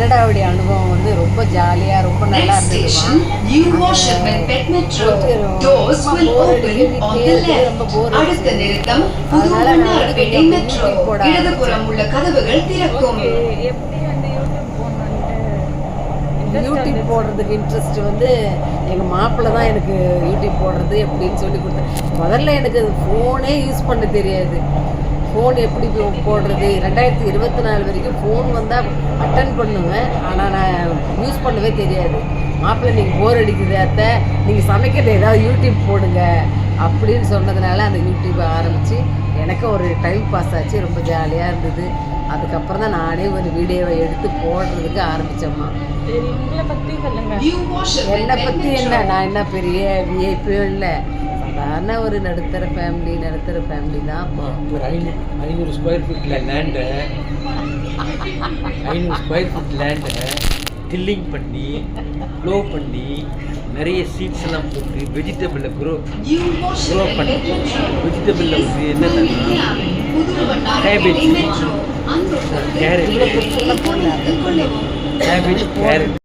கனடாவுடைய அனுபவம் வந்து ரொம்ப ஜாலியாக ரொம்ப நல்லா இருந்ததுமா. ரொம்ப போர் அதனால நான் வந்து யூடியூப் போட யூடியூப் போடுறதுக்கு இன்ட்ரெஸ்ட் வந்து எங்கள் மாப்பிள்ளை தான் எனக்கு யூடியூப் போடுறது எப்படின்னு சொல்லி கொடுத்தேன். முதல்ல எனக்கு ஃபோனே யூஸ் பண்ண தெரியாது. ஃபோன் எப்படி போடுறது 2024 வரைக்கும் ஃபோன் வந்தால் அட்டன் பண்ணுவேன். ஆனால் நான் யூஸ் பண்ணவே தெரியாது. மாப்பிள்ளை நீங்கள் போர் அடிக்குது அத்தை, நீங்கள் சமைக்கிறது ஏதாவது யூடியூப் போடுங்க அப்படின்னு சொன்னதுனால அந்த யூடியூப் ஆரம்பித்து எனக்கு ஒரு டைம் பாஸ் ஆச்சு. ரொம்ப ஜாலியாக இருந்தது. அதுக்கப்புறம் தான் நானே ஒரு வீடியோவை எடுத்து போடுறதுக்கு ஆரம்பித்தேம்மா. என்னை பற்றி என்ன, நான் என்ன பெரிய விஐபியும் இல்லை, சாதாரண ஒரு நடுத்தர ஃபேமிலி தான். ஒரு 500 ஸ்கொயர் ஃபீட்டில் லேண்டை 500 ஸ்கொயர் ஃபீட் லேண்டை டில்லிங் பண்ணி க்ளோ பண்ணி நிறைய சீட்ஸ் எல்லாம் போட்டு வெஜிடபிளை க்ரோ பண்ணி வெஜிடபிளில் வந்து என்னென்னா கேபேஜ், கேரட்